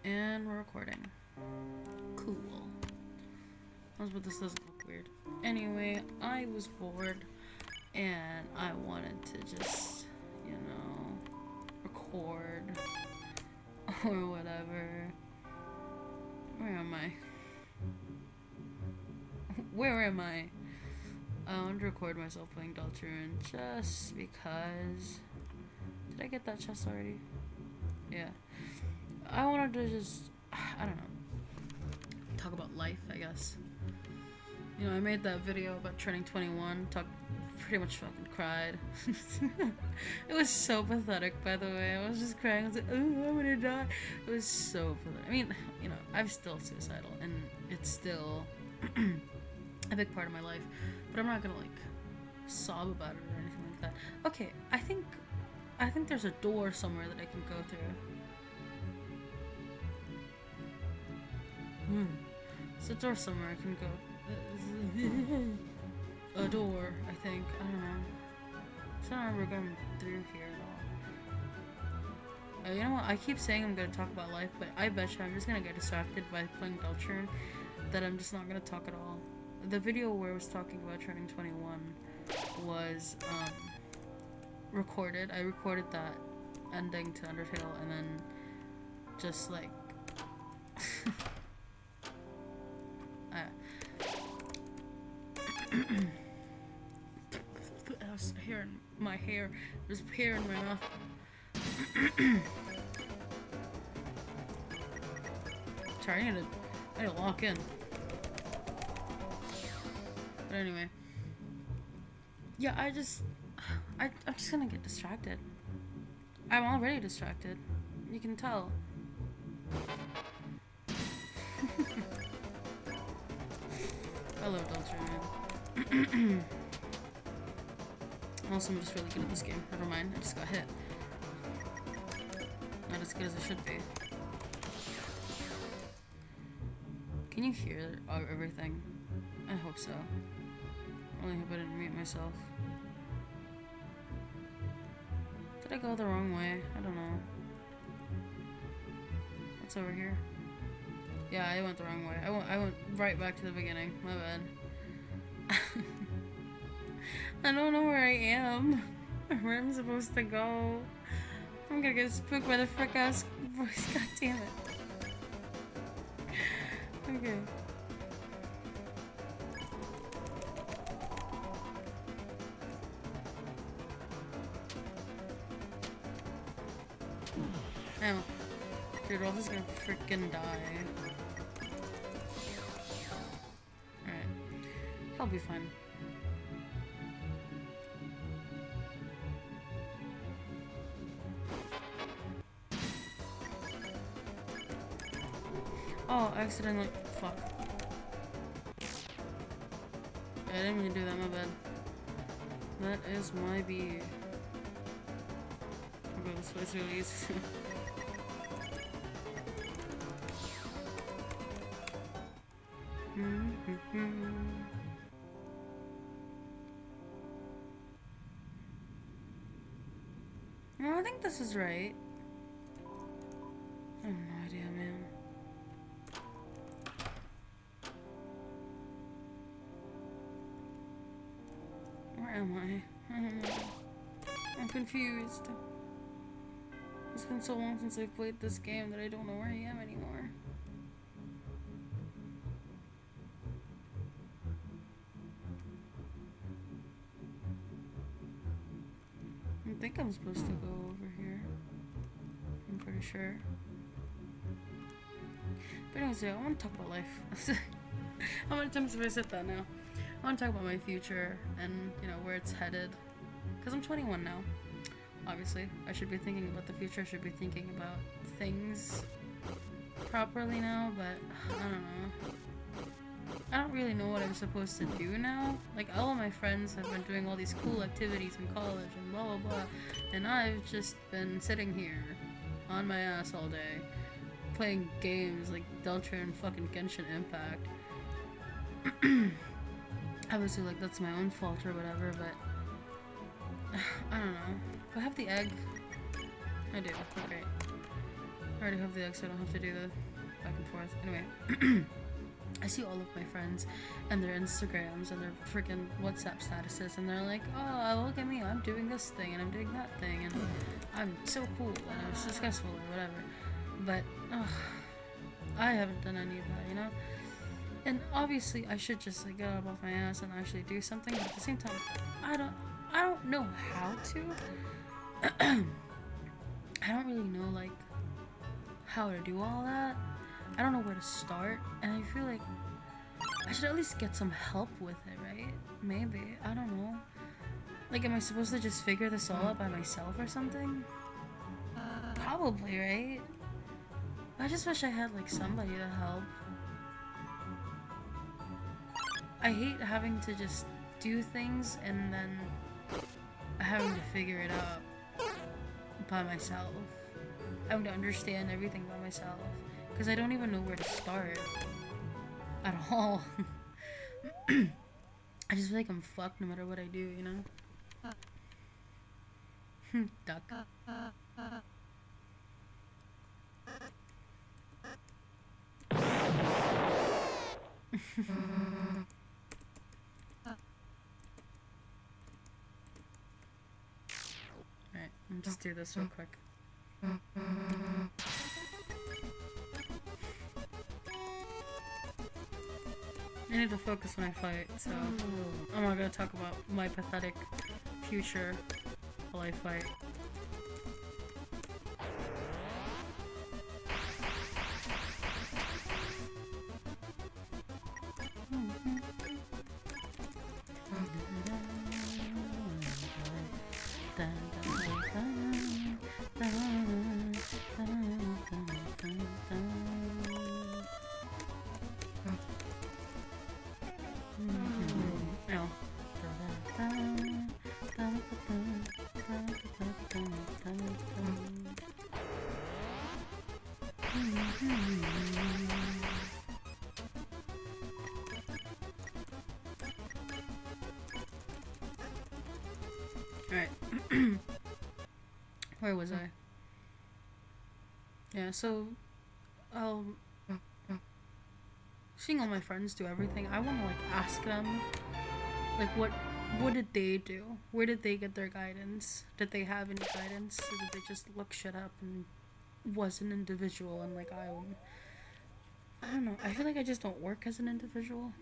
And we're recording. Cool. But this doesn't look weird. Anyway, I was bored and I wanted to just, record or whatever. Where am I? Where am I? I wanted to record myself playing Deltarune just because. Did I get that chest already? Yeah. I wanted to just, I don't know, talk about life, I guess. I made that video about turning 21, pretty much fucking cried. It was so pathetic, by the way. I was just crying. I was like, oh, I'm gonna die. It was so pathetic. I mean, I'm still suicidal, and it's still a big part of my life, but I'm not gonna, sob about it or anything like that. Okay, I think there's a door somewhere that I can go through. There's a door somewhere I can go. A door, I think. I don't know. I don't remember going through here at all. You know what? I keep saying I'm gonna talk about life, but I bet you I'm just gonna get distracted by playing Deltarune that I'm just not gonna talk at all. The video where I was talking about turning 21 was recorded. I recorded that ending to Undertale and then just there's hair in my hair. There's hair in my mouth. Sorry, I need to lock in. But anyway. Yeah, I'm just gonna get distracted. I'm already distracted. You can tell. I love Deltarune. Also, I'm just really good at this game. Never mind, I just got hit. Not as good as it should be. Can you hear everything? I hope so. I only hope I didn't mute myself. Did I go the wrong way? I don't know. What's over here? Yeah, I went the wrong way. I went right back to the beginning. My bad. I don't know where I am. Or where I'm supposed to go. I'm gonna get spooked by the frick ass voice. God damn it. Okay. Oh. Dude, we're all just gonna freaking die. Alright. He'll be fine. Oh, I accidentally. Fuck. I didn't mean to do that, my bad. That is my B. I'll go this way, it's really easy. No, I think this is right. I have no idea, man. Where am I? I don't know. I'm confused. It's been so long since I've played this game that I don't know where I am anymore. I think I'm supposed to go over here. I'm pretty sure. But anyways, yeah, I want to talk about life. How many times have I said that now? I want to talk about my future and, where it's headed. Because I'm 21 now. Obviously, I should be thinking about the future. I should be thinking about things properly now, but I don't know. I don't really know what I'm supposed to do now. All of my friends have been doing all these cool activities in college and blah blah blah, and I've just been sitting here on my ass all day playing games like Deltarune and fucking Genshin Impact. Obviously, that's my own fault or whatever, but I don't know. Do I have the egg? I do. Okay. I already have the X, so I don't have to do the back and forth. Anyway, I see all of my friends and their Instagrams and their freaking WhatsApp statuses, and they're like, oh, look at me, I'm doing this thing and I'm doing that thing, and I'm so cool and I'm successful or whatever. But I haven't done any of that, you know? And obviously I should just like get up off my ass and actually do something, but at the same time, I don't know how to. I don't really know like how to do all that. I don't know where to start, and I feel like I should at least get some help with it, right? Maybe. I don't know. Like, am I supposed to just figure this all out by myself or something? Probably, right? I just wish I had like somebody to help. I hate having to just do things and then having to figure it out by myself. Having to understand everything by myself. Because I don't even know where to start. At all. I just feel like I'm fucked no matter what I do, you know? Duck. Alright, let me just do this real quick. I need to focus when I fight, so I'm not gonna talk about my pathetic future while I fight. Alright. Where was I? Yeah, so seeing all my friends do everything, I wanna like ask them like what did they do? Where did they get their guidance? Did they have any guidance? Or did they just look shit up and was an individual and like I don't know. I feel like I just don't work as an individual.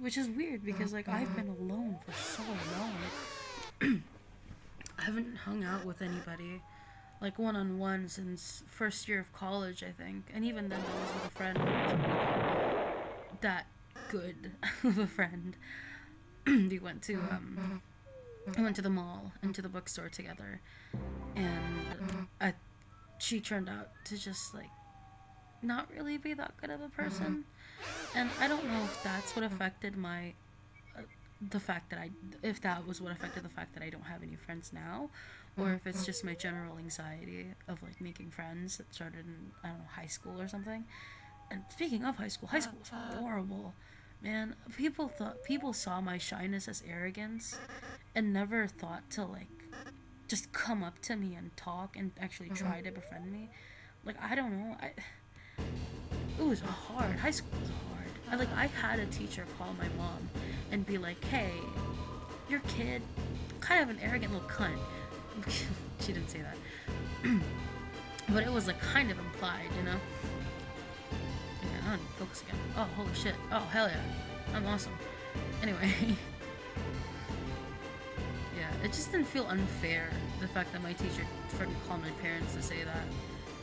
Which is weird because like I've been alone for so long. I haven't hung out with anybody like one-on-one since first year of college, I think. And even then I was with a friend who wasn't really that good of a friend. We went to the mall and to the bookstore together, and she turned out to just like not really be that good of a person. And I don't know if that's what affected my if that was what affected the fact that I don't have any friends now, or if it's just my general anxiety of like making friends that started in, I don't know, high school or something. And speaking of high school was horrible, man. People saw my shyness as arrogance and never thought to like just come up to me and talk and actually try to befriend me. Like, I don't know, it was hard. High school was hard. I had a teacher call my mom and be like, hey, your kid, kind of an arrogant little cunt. She didn't say that. But it was like kind of implied, you know? Yeah, I don't need to focus again. Oh, holy shit. Oh, hell yeah. I'm awesome. Anyway. Yeah, it just didn't feel unfair, the fact that my teacher freaking called my parents to say that.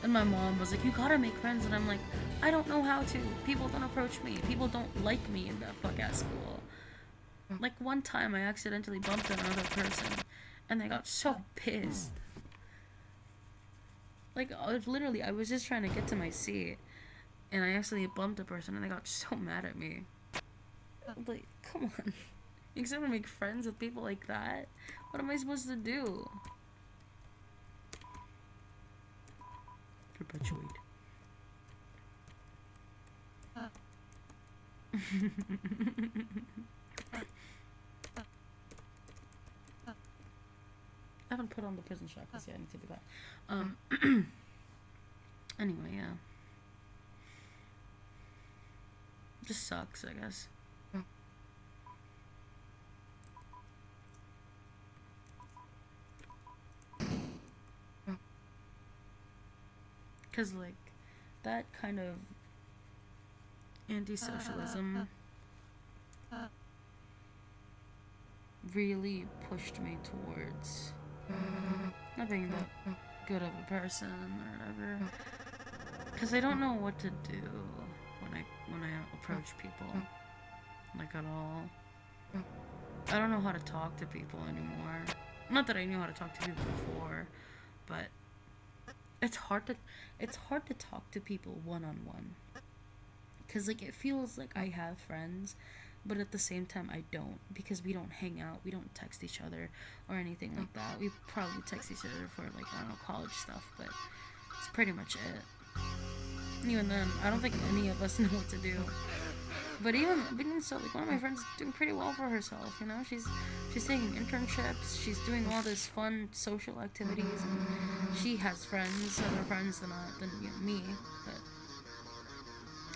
And my mom was like, you gotta make friends. And I'm like, I don't know how to. People don't approach me. People don't like me in that fuck-ass school. Like, one time I accidentally bumped another person, and they got so pissed. Like, I was just trying to get to my seat, and I accidentally bumped a person, and they got so mad at me. Like, come on. You expect me to make friends with people like that? What am I supposed to do? Perpetuate. I haven't put on the prison shackles yet. I need to do that. Anyway, yeah. Just sucks, I guess. Because, like, that kind of anti-socialism really pushed me towards not being that good of a person or whatever. Because I don't know what to do when I approach people, like, at all. I don't know how to talk to people anymore. Not that I knew how to talk to people before, but it's hard to talk to people one-on-one. Because, like, it feels like I have friends, but at the same time I don't, because we don't hang out, we don't text each other or anything like that. We probably text each other for, like, I don't know, college stuff, but it's pretty much it. And even then, I don't think any of us know what to do. But even so, like, one of my friends is doing pretty well for herself, you know? She's taking internships, she's doing all this fun social activities, and she has friends, other friends than me.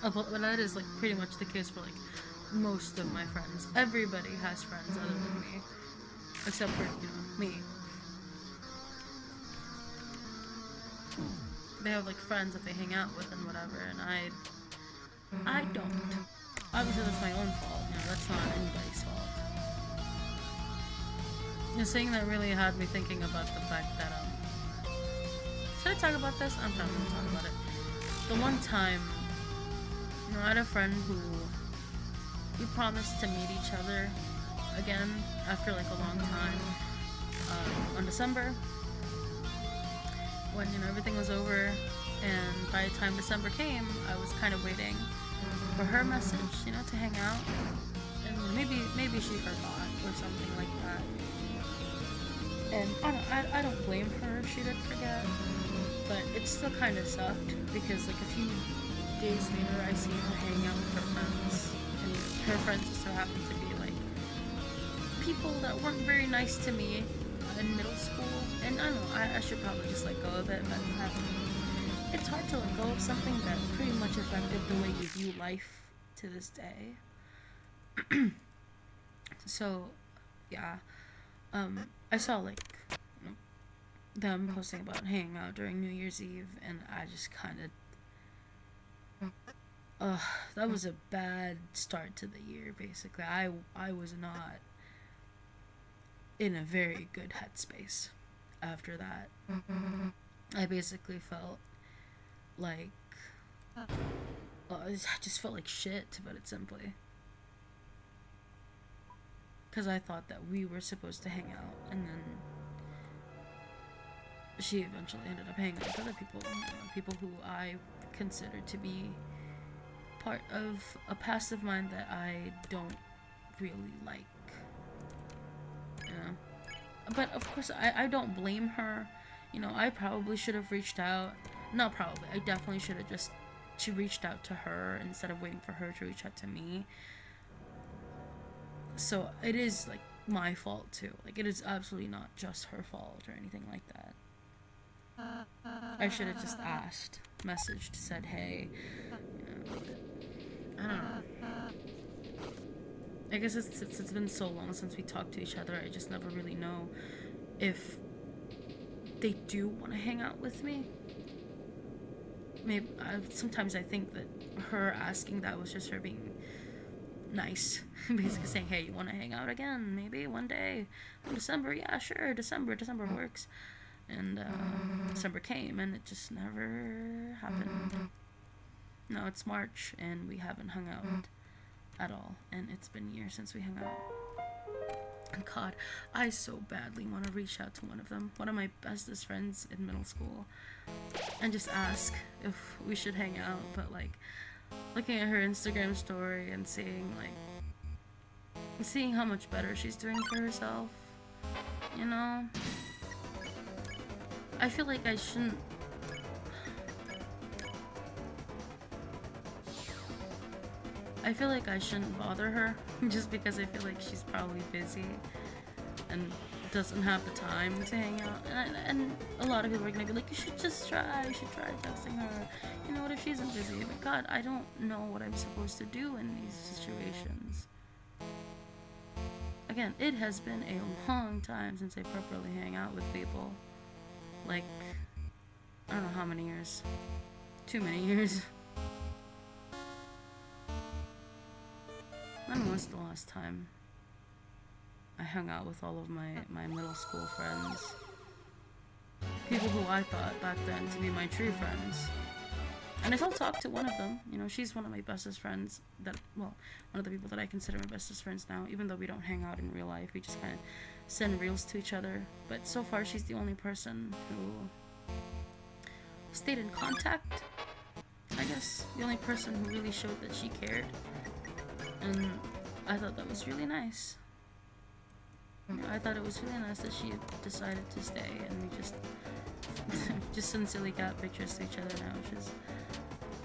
But that is, like, pretty much the case for, like, most of my friends. Everybody has friends other than me. Except for, me. They have, like, friends that they hang out with and whatever, and I don't. Obviously, that's my own fault. That's not anybody's fault. The thing that really had me thinking about the fact that, should I talk about this? I'm probably gonna talk about it. The one time, I had a friend who we promised to meet each other again after, like, a long time, on December, when, everything was over, and by the time December came, I was kind of waiting for her message, to hang out, and maybe she forgot or something like that. And I don't blame her if she did forget, but it still kind of sucked, because, like, a few days later I see her hanging out with her friends, and her friends just so happen to be, like, people that weren't very nice to me in middle school. And I don't know, I should probably just let go of it, but it's hard to let go of something that pretty much affected the way you view life to this day. So, yeah, I saw, like, them posting about hanging out during New Year's Eve, and I just kind of, that was a bad start to the year, basically. I was not in a very good headspace after that. I basically felt like, I just felt like shit, to put it simply. Because I thought that we were supposed to hang out, and then she eventually ended up hanging out with other people, people who I consider to be part of a past of mine that I don't really like. But of course, I don't blame her. I probably should have reached out. Not probably. I definitely should have she reached out to her instead of waiting for her to reach out to me. So it is, like, my fault too. Like, it is absolutely not just her fault or anything like that. I should have just asked, messaged, said, hey. I don't know. I guess it's been so long since we talked to each other, I just never really know if they do want to hang out with me. Maybe sometimes I think that her asking that was just her being nice. Basically saying, hey, you want to hang out again? Maybe one day. In December? Yeah, sure. December works. And December came, and it just never happened. Now it's March, and we haven't hung out at all. And it's been years since we hung out. And God, I so badly want to reach out to one of them, one of my bestest friends in middle school, and just ask if we should hang out. But, like, looking at her Instagram story and seeing how much better she's doing for herself, I feel like I shouldn't. I feel like I shouldn't bother her just because I feel like she's probably busy, and doesn't have the time to hang out, and a lot of people are gonna be like, you should just try, you should try texting her. You know, what if she isn't busy? But God, I don't know what I'm supposed to do in these situations. Again, it has been a long time since I properly hang out with people. Like, I don't know how many years. Too many years. When was the last time I hung out with all of my middle school friends? People who I thought back then to be my true friends. And I still talk to one of them. You know, she's one of my bestest friends. One of the people that I consider my bestest friends now. Even though we don't hang out in real life, we just kind of send reels to each other. But so far, she's the only person who stayed in contact. I guess the only person who really showed that she cared. And I thought that was really nice. I thought it was really nice that she decided to stay, and we just sincerely got pictures to each other now, which is,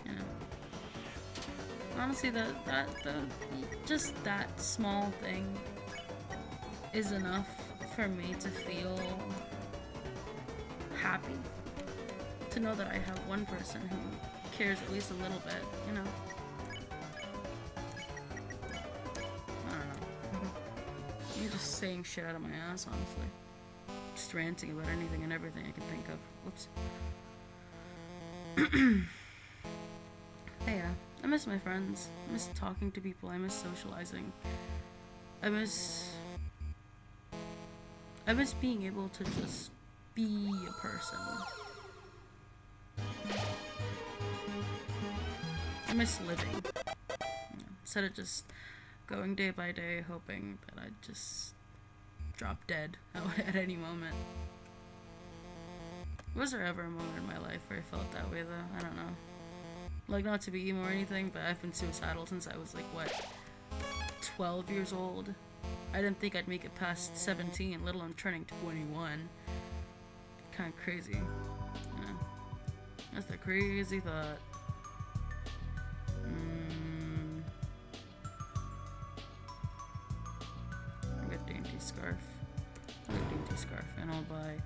you know, honestly, just that small thing is enough for me to feel happy. To know that I have one person who cares at least a little bit, you know. I'm just saying shit out of my ass, honestly. Just ranting about anything and everything I can think of. Whoops. Hey, yeah. I miss my friends. I miss talking to people. I miss socializing. I miss being able to just be a person. I miss living. Instead of just going day by day hoping that I'd just drop dead at any moment. Was there ever a moment in my life where I felt that way though? I don't know. Like, not to be emo or anything, but I've been suicidal since I was like, what, 12 years old? I didn't think I'd make it past 17, let alone turning 21. Kinda crazy. Yeah. That's the crazy thought. Scarf. I'll get dainty scarf, and I'll buy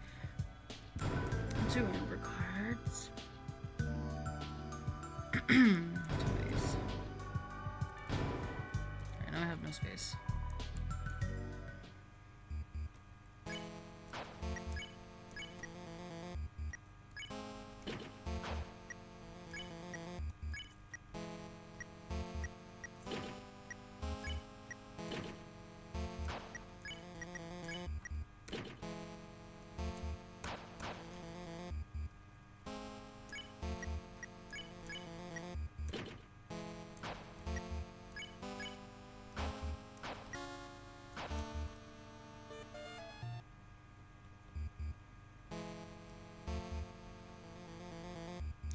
2 amber cards. 2 of these. Alright, now I have no space.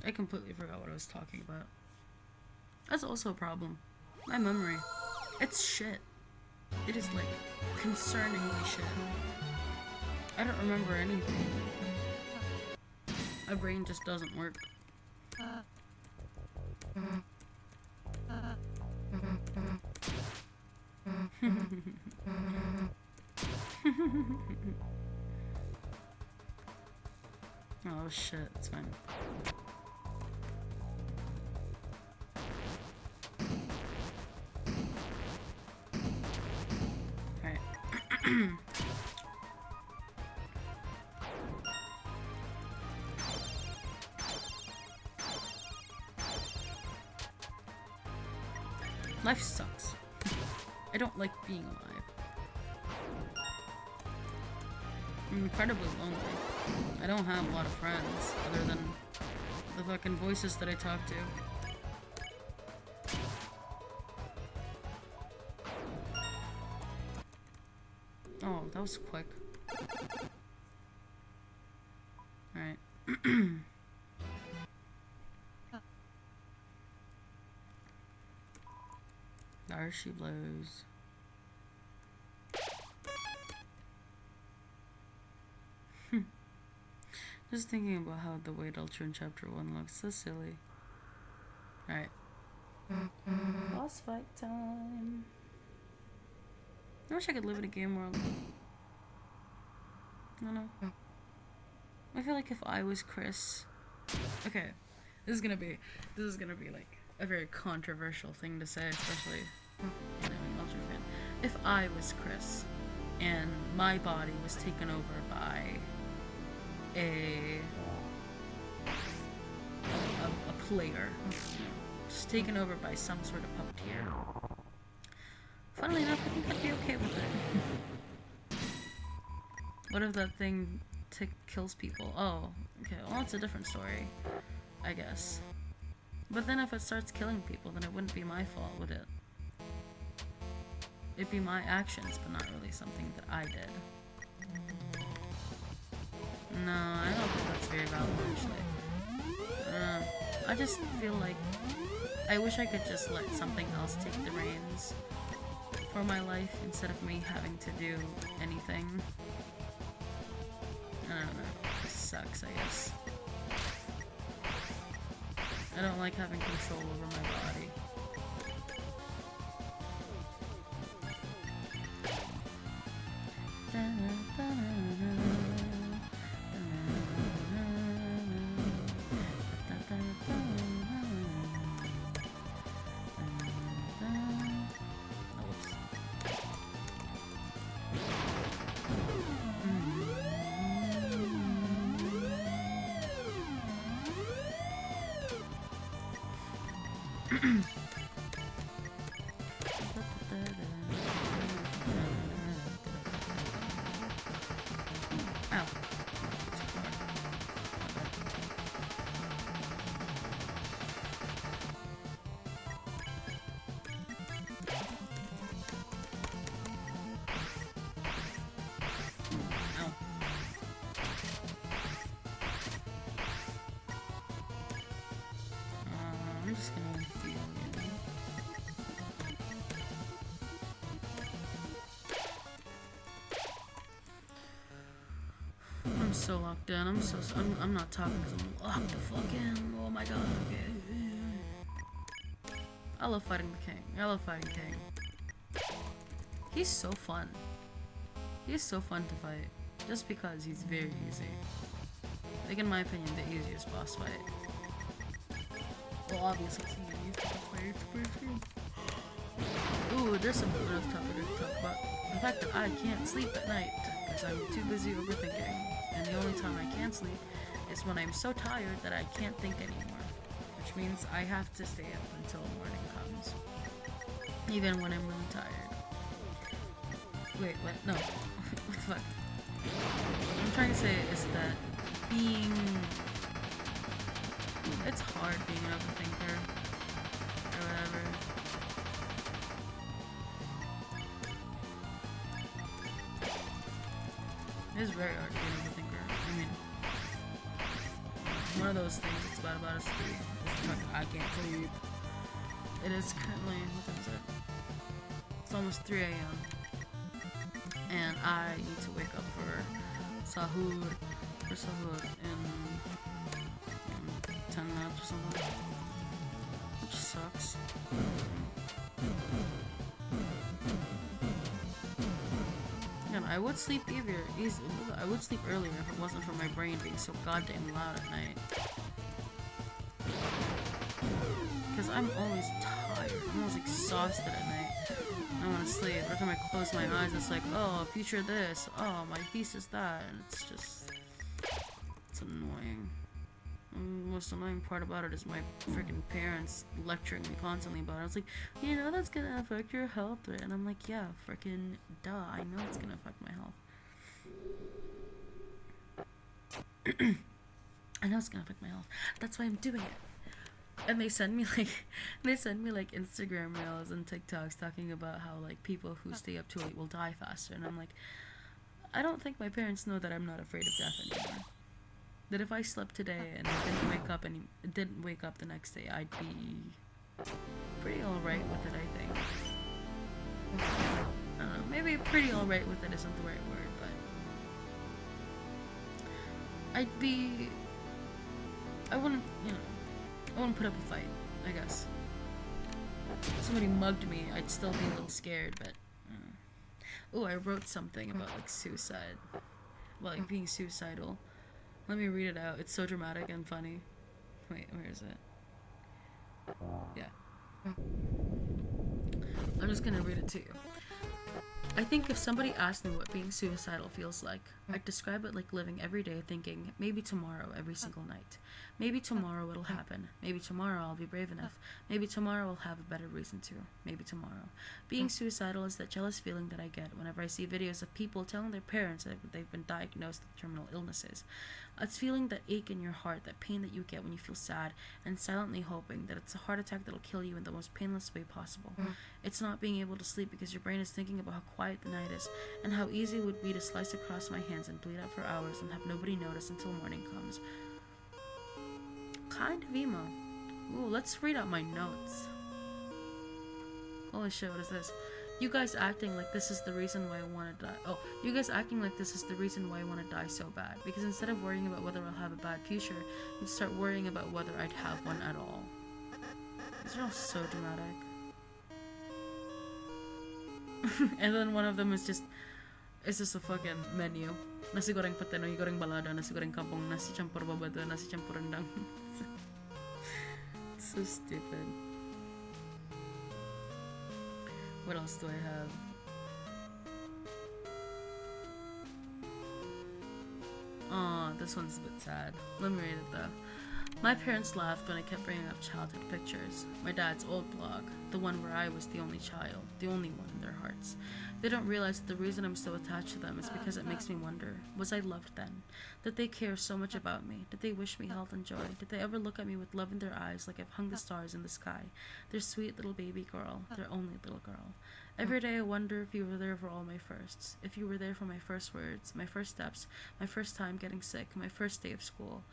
I completely forgot what I was talking about. That's also a problem. My memory. It's shit. It is, like, concerningly shit. I don't remember anything. My brain just doesn't work. Oh shit, it's fine. Alright. Life sucks. I don't like being alive. I'm incredibly lonely. I don't have a lot of friends other than the fucking voices that I talk to. Oh, that was quick. Alright. There she blows. Just thinking about how the Wade Ultra in Chapter 1 looks so silly. Alright. Boss fight time. I wish I could live in a game world. I don't know. I feel like if I was Chris, okay, this is gonna be like a very controversial thing to say, especially I'm an Ultra fan. If I was Chris, and my body was taken over by a player, just taken over by some sort of puppeteer. Funnily enough, I think I'd be okay with it. What if that thing kills people? Oh, okay, well that's a different story, I guess. But then if it starts killing people, then it wouldn't be my fault, would it? It'd be my actions, but not really something that I did. No, I don't think that's very valid, actually. I just feel like I wish I could just let something else take the reins for my life instead of me having to do anything. I don't know. It sucks, I guess. I don't like having control over my body. I'm just gonna feel it. I'm so locked in. I'm not talking because I'm locked the fuck in. Oh my god, okay. I love fighting the king. I love fighting King. He's so fun. He's so fun to fight. Just because he's very easy. Like, in my opinion, the easiest boss fight. Well, obviously, it's the easiest boss fight. It's pretty cool. Ooh, there's some other topic to talk about. The fact that I can't sleep at night because I'm too busy overthinking. And the only time I can sleep is when I'm so tired that I can't think anymore. Which means I have to stay up until morning comes. Even when I'm really tired. Wait, what? No. What the fuck? What I'm trying to say is that it's hard being an overthinker. Or whatever. It is very hard to be an overthinker. I mean, one of those things it's bad about us sleep. It's like, I can't sleep. It is currently, what time is it? It's almost 3 a.m. And I need to wake up for sahur in 10 minutes or something. Which sucks. Again, I would sleep I would sleep earlier if it wasn't for my brain being so goddamn loud at night. Because I'm always tired. I'm always exhausted at night. I want to sleep. Every time I close my eyes, it's like, oh, future this. Oh, my thesis that. And it's just... It's annoying. And the most annoying part about it is my freaking parents lecturing me constantly about it. It's like, you know that's gonna affect your health, right? And I'm like, yeah, freaking duh. I know it's gonna affect my health. I know it's gonna affect my health. That's why I'm doing it. And they send me like Instagram reels and TikToks talking about how like people who stay up too late will die faster, and I'm like, I don't think my parents know that I'm not afraid of death anymore. That if I slept today and didn't wake up the next day, I'd be pretty alright with it, I think. I don't know, maybe pretty alright with it isn't the right word, but I wouldn't put up a fight, I guess. If somebody mugged me, I'd still be a little scared, but... Ooh, I wrote something about, like, suicide. about like being suicidal. Let me read it out. It's so dramatic and funny. Wait, where is it? Yeah. I'm just gonna read it to you. I think if somebody asked me what being suicidal feels like, I'd describe it like living every day thinking, maybe tomorrow every single night. Maybe tomorrow it'll happen. Maybe tomorrow I'll be brave enough. Maybe tomorrow I'll have a better reason to. Maybe tomorrow. Being suicidal is that jealous feeling that I get whenever I see videos of people telling their parents that they've been diagnosed with terminal illnesses. It's feeling that ache in your heart, that pain that you get when you feel sad, and silently hoping that it's a heart attack that'll kill you in the most painless way possible. It's not being able to sleep because your brain is thinking about how quiet the night is, and how easy it would be to slice across my hands and bleed out for hours and have nobody notice until morning comes. Kind of emo. Ooh, let's read out my notes. Holy shit, what is this? You guys acting like this is the reason why I want to die. Oh, you guys acting like this is the reason why I want to die so bad. Because instead of worrying about whether I'll have a bad future, you'd start worrying about whether I'd have one at all. These are all so dramatic. And then one of them is just, it's just a fucking menu. Nasi goreng patenoy, goreng balado, nasi goreng kampong, nasi campur babado, nasi campur rendang. It's so stupid. What else do I have? Aw, this one's a bit sad. Let me read it though. My parents laughed when I kept bringing up childhood pictures. My dad's old blog, the one where I was the only child, the only one in their hearts. They don't realize that the reason I'm so attached to them is because it makes me wonder, was I loved then? Did they care so much about me? Did they wish me health and joy? Did they ever look at me with love in their eyes like I've hung the stars in the sky? Their sweet little baby girl, their only little girl. Every day I wonder if you were there for all my firsts, if you were there for my first words, my first steps, my first time getting sick, my first day of school.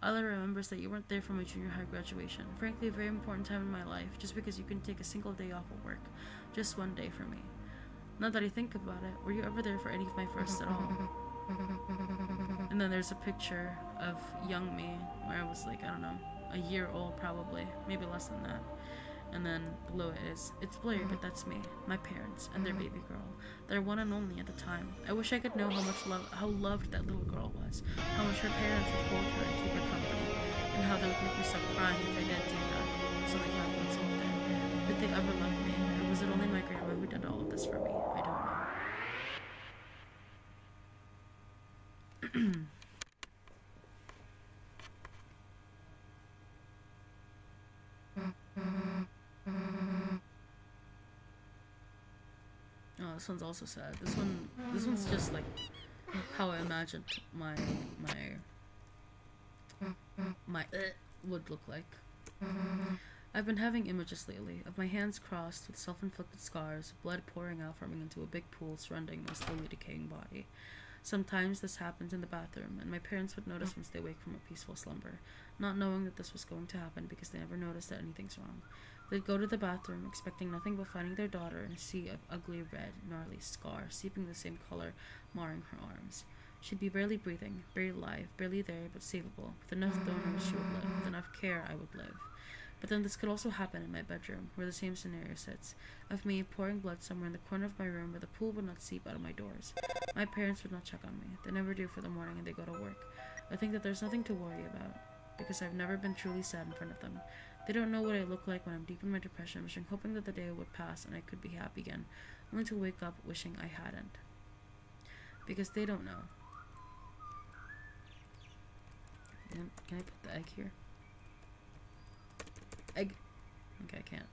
All I remember is that you weren't there for my junior high graduation. Frankly, a very important time in my life, just because you can take a single day off of work. Just one day for me. Now that I think about it, were you ever there for any of my firsts at all? And then there's a picture of young me, where I was like, I don't know, a year old probably, maybe less than that. And then below it is, it's blurry, but that's me, my parents, and their baby girl. Their one and only at the time. I wish I could know how loved that little girl was, how much her parents would hold her and keep her company, and how they would make me stop crying if I didn't do that. So like 5 months old there. Did they ever love me, or was it only my grandma who did all of this for me? I don't know. Oh, this one's also sad. This one's just like how I imagined my would look like. I've been having images lately of my hands crossed with self-inflicted scars, blood pouring out from me into a big pool surrounding my slowly decaying body. Sometimes this happens in the bathroom, and my parents would notice once they wake from a peaceful slumber, not knowing that this was going to happen because they never noticed that anything's wrong. They'd go to the bathroom, expecting nothing but finding their daughter in a sea of ugly, red, gnarly scars, seeping the same color, marring her arms. She'd be barely breathing, barely alive, barely there, but savable. With enough donors, she would live. With enough care, I would live. But then this could also happen in my bedroom, where the same scenario sits, of me pouring blood somewhere in the corner of my room where the pool would not seep out of my doors. My parents would not check on me. They never do for the morning, and they go to work. I think that there's nothing to worry about, because I've never been truly sad in front of them. They don't know what I look like when I'm deep in my depression, wishing, hoping that the day would pass and I could be happy again, only to wake up wishing I hadn't. Because they don't know. Can I put the egg here? Egg. Okay, I can't.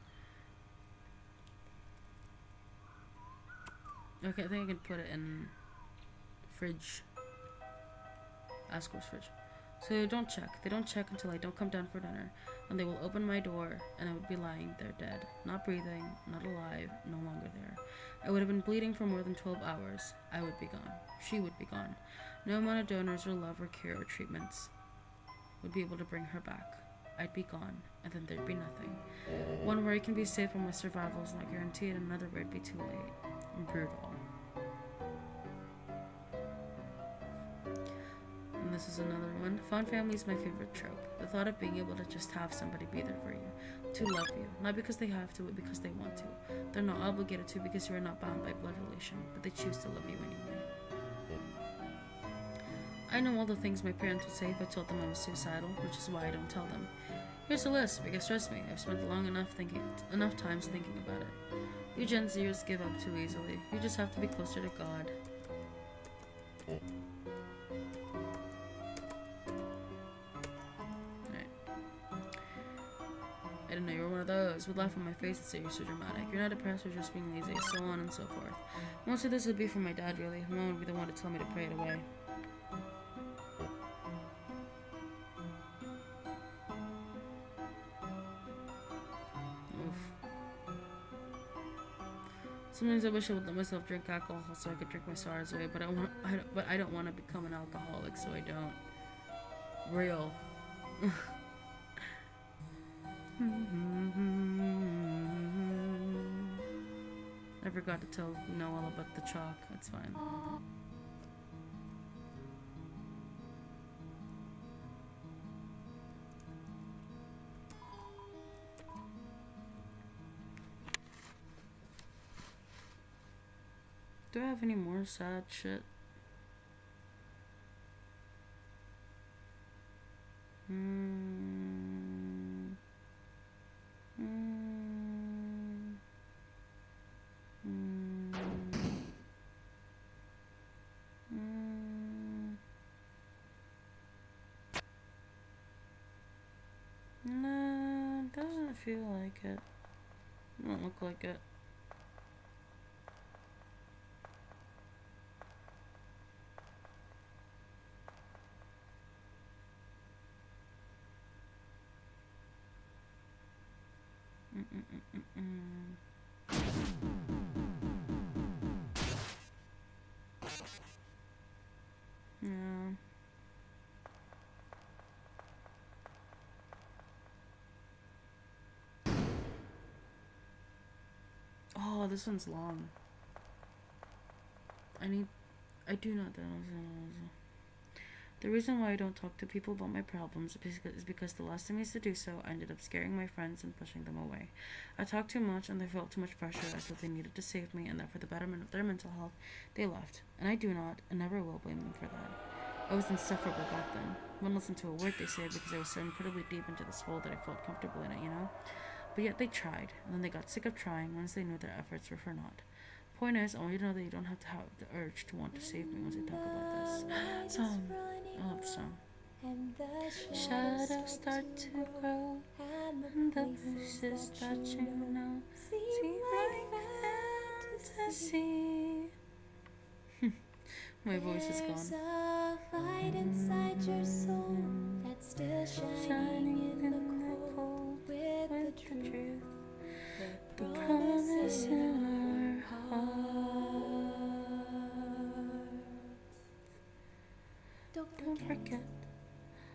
Okay, I think I can put it in fridge. Asco's fridge. So they don't check. They don't check until I don't come down for dinner. And they will open my door, and I would be lying there dead. Not breathing, not alive, no longer there. I would have been bleeding for more than 12 hours. I would be gone. She would be gone. No amount of donors or love or care or treatments would be able to bring her back. I'd be gone, and then there'd be nothing. One where I can be safe when my survival is not guaranteed, and another where it'd be too late. Brutal. And this is another one. Fond family is my favorite trope. The thought of being able to just have somebody be there for you. To love you. Not because they have to, but because they want to. They're not obligated to because you are not bound by blood relation, but they choose to love you anyway. I know all the things my parents would say if I told them I was suicidal, which is why I don't tell them. Here's a list, because trust me, I've spent enough times thinking about it. You Gen Zers give up too easily. You just have to be closer to God. I didn't know you were one of those. Would laugh in my face and say you're so dramatic. You're not depressed, you're just being lazy, so on and so forth. Most of this would be from my dad, really. Mom would be the one to tell me to pray it away. Oof. Sometimes I wish I would let myself drink alcohol so I could drink my sorrows away, but I don't want to become an alcoholic, so I don't. Real. I forgot to tell Noel about the chalk. That's fine. Do I have any more sad shit? No, doesn't feel like it. Don't look like it. Yeah. Oh, this one's long. I do not know. The reason why I don't talk to people about my problems is because the last time I used to do so, I ended up scaring my friends and pushing them away. I talked too much and they felt too much pressure as if they needed to save me and that for the betterment of their mental health, they left. And I do not and never will blame them for that. I was insufferable back then. Wouldn't listen to a word they said because I was so incredibly deep into this hole that I felt comfortable in it, you know? But yet they tried, and then they got sick of trying once they knew their efforts were for naught. Point is, I want you to know that you don't have to have the urge to want to save me once I talk about this. Song. I love the song. Shadows start to grow, and the voices that you know seem like fantasy. My voice is gone. There's a light inside your soul that's still shining in the cold with the truth. The promise in our hearts. Don't forget,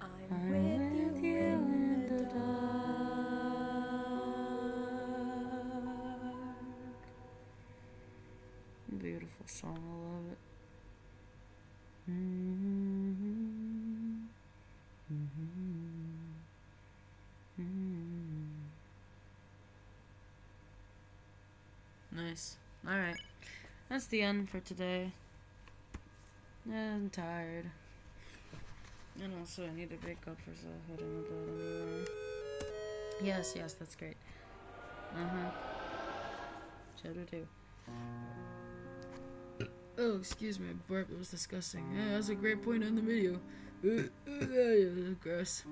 I'm with you in the dark. Beautiful song, I love it. Nice. Alright. That's the end for today. I'm tired. And also I need to wake up for selfhood in the bed anyway. Yes, that's great. Chapter 2. Oh, excuse me, burp. It was disgusting. Yeah, that's a great point in the video. Gross.